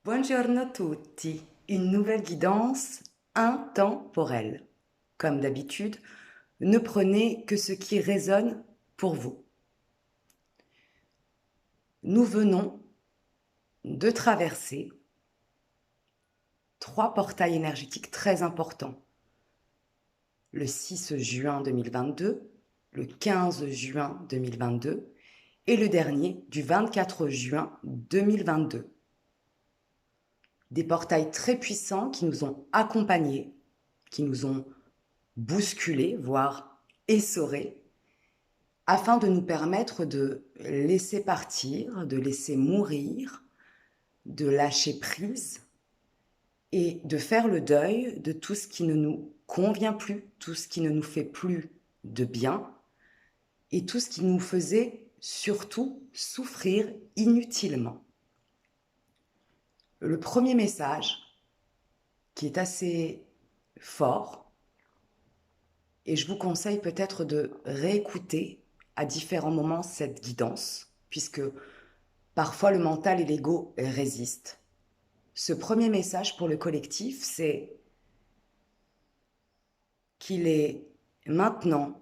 Buongiorno tutti, une nouvelle guidance intemporelle. Comme d'habitude, ne prenez que ce qui résonne pour vous. Nous venons de traverser 3 portails énergétiques très importants. Le 6 juin 2022, le 15 juin 2022 et le dernier du 24 juin 2022. Des portails très puissants qui nous ont accompagnés, qui nous ont bousculés, voire essorés, afin de nous permettre de laisser partir, de laisser mourir, de lâcher prise et de faire le deuil de tout ce qui ne nous convient plus, tout ce qui ne nous fait plus de bien et tout ce qui nous faisait surtout souffrir inutilement. Le premier message, qui est assez fort, et je vous conseille peut-être de réécouter à différents moments cette guidance, puisque parfois le mental et l'ego résistent. Ce premier message pour le collectif, c'est qu'il est maintenant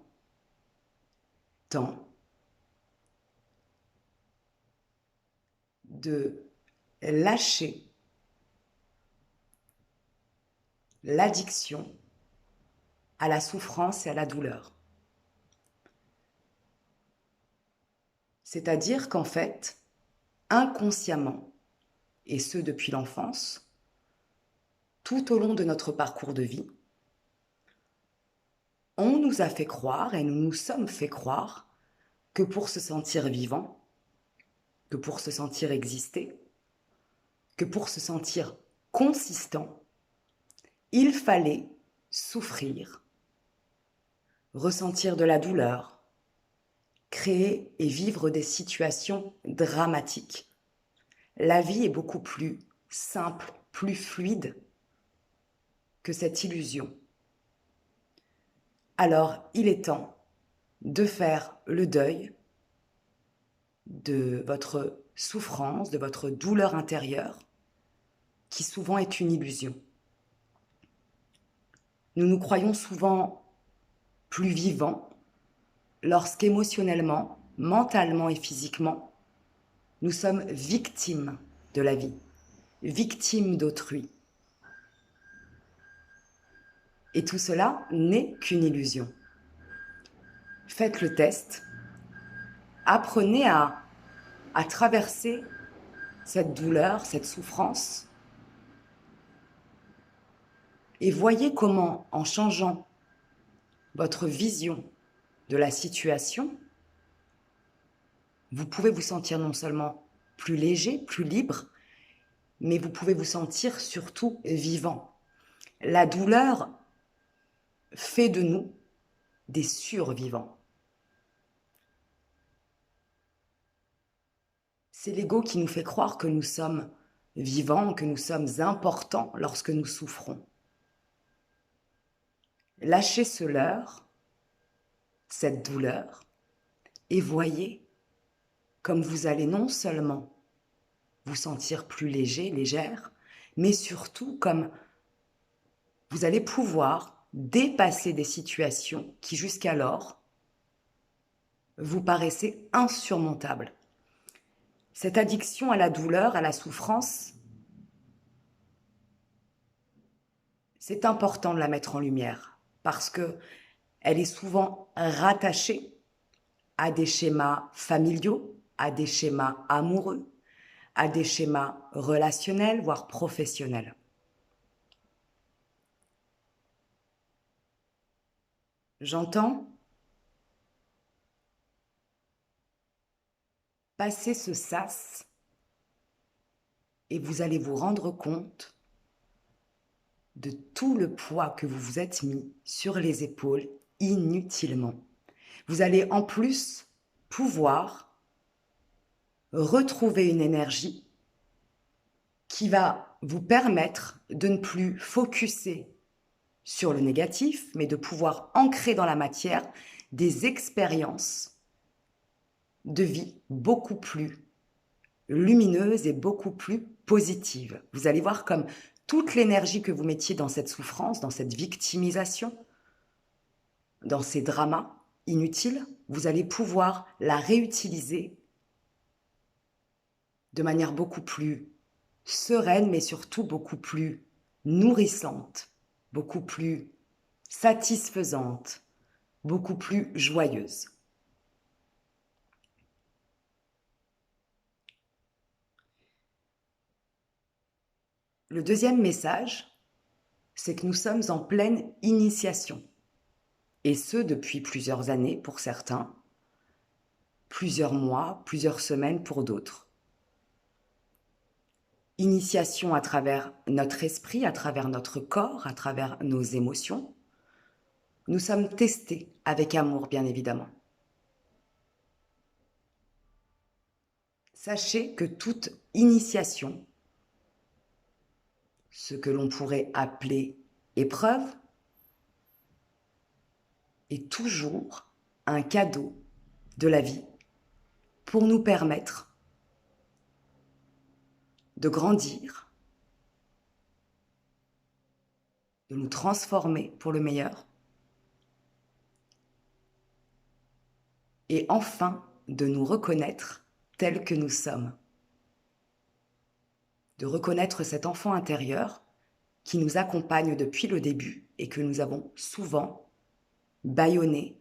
temps de lâcher l'addiction à la souffrance et à la douleur. C'est-à-dire qu'en fait, inconsciemment, et ce depuis l'enfance, tout au long de notre parcours de vie, on nous a fait croire et nous nous sommes fait croire que pour se sentir vivant, que pour se sentir exister, que pour se sentir consistant, il fallait souffrir, ressentir de la douleur, créer et vivre des situations dramatiques. La vie est beaucoup plus simple, plus fluide que cette illusion. Alors, il est temps de faire le deuil de votre souffrance, de votre douleur intérieure, qui souvent est une illusion. Nous nous croyons souvent plus vivants lorsqu'émotionnellement, mentalement et physiquement, nous sommes victimes de la vie, victimes d'autrui. Et tout cela n'est qu'une illusion. Faites le test, apprenez à traverser cette douleur, cette souffrance, et voyez comment, en changeant votre vision de la situation, vous pouvez vous sentir non seulement plus léger, plus libre, mais vous pouvez vous sentir surtout vivant. La douleur fait de nous des survivants. C'est l'ego qui nous fait croire que nous sommes vivants, que nous sommes importants lorsque nous souffrons. Lâchez ce leurre, cette douleur, et voyez comme vous allez non seulement vous sentir plus léger, légère, mais surtout comme vous allez pouvoir dépasser des situations qui jusqu'alors vous paraissaient insurmontables. Cette addiction à la douleur, à la souffrance, c'est important de la mettre en lumière parce qu'elle est souvent rattachée à des schémas familiaux, à des schémas amoureux, à des schémas relationnels, voire professionnels. J'entends passer ce sas et vous allez vous rendre compte de tout le poids que vous vous êtes mis sur les épaules inutilement. Vous allez en plus pouvoir retrouver une énergie qui va vous permettre de ne plus focuser sur le négatif, mais de pouvoir ancrer dans la matière des expériences de vie beaucoup plus lumineuse et beaucoup plus positive. Vous allez voir comme toute l'énergie que vous mettiez dans cette souffrance, dans cette victimisation, dans ces dramas inutiles, vous allez pouvoir la réutiliser de manière beaucoup plus sereine, mais surtout beaucoup plus nourrissante, beaucoup plus satisfaisante, beaucoup plus joyeuse. Le deuxième message, c'est que nous sommes en pleine initiation. Et ce, depuis plusieurs années pour certains, plusieurs mois, plusieurs semaines pour d'autres. Initiation à travers notre esprit, à travers notre corps, à travers nos émotions. Nous sommes testés avec amour, bien évidemment. Sachez que toute initiation, ce que l'on pourrait appeler épreuve, est toujours un cadeau de la vie pour nous permettre de grandir, de nous transformer pour le meilleur et enfin de nous reconnaître tels que nous sommes. De reconnaître cet enfant intérieur qui nous accompagne depuis le début et que nous avons souvent bâillonné,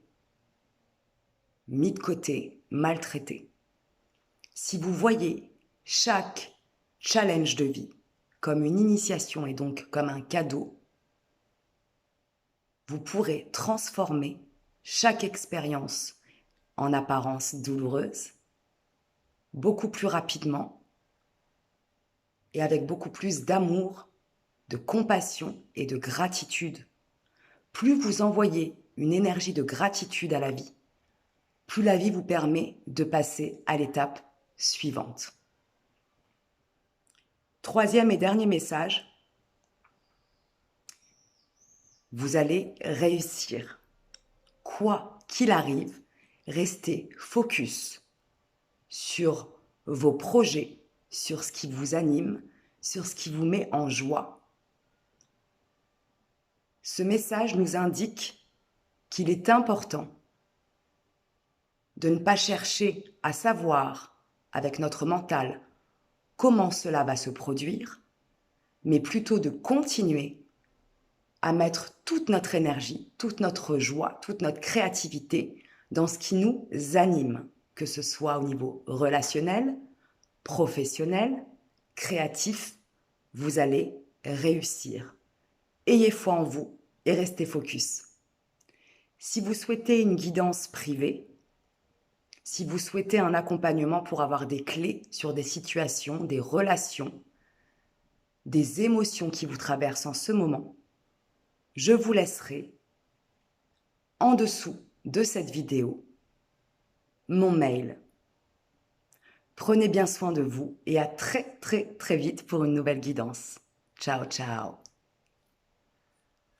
mis de côté, maltraité. Si vous voyez chaque challenge de vie comme une initiation et donc comme un cadeau, vous pourrez transformer chaque expérience en apparence douloureuse beaucoup plus rapidement et avec beaucoup plus d'amour, de compassion et de gratitude. Plus vous envoyez une énergie de gratitude à la vie, plus la vie vous permet de passer à l'étape suivante. Troisième et dernier message, vous allez réussir. Quoi qu'il arrive, restez focus sur vos projets, sur ce qui vous anime, sur ce qui vous met en joie. Ce message nous indique qu'il est important de ne pas chercher à savoir avec notre mental comment cela va se produire, mais plutôt de continuer à mettre toute notre énergie, toute notre joie, toute notre créativité dans ce qui nous anime, que ce soit au niveau relationnel, professionnel, créatif, vous allez réussir. Ayez foi en vous et restez focus. Si vous souhaitez une guidance privée, si vous souhaitez un accompagnement pour avoir des clés sur des situations, des relations, des émotions qui vous traversent en ce moment, je vous laisserai en dessous de cette vidéo mon mail. Prenez bien soin de vous et à très vite pour une nouvelle guidance. Ciao, ciao.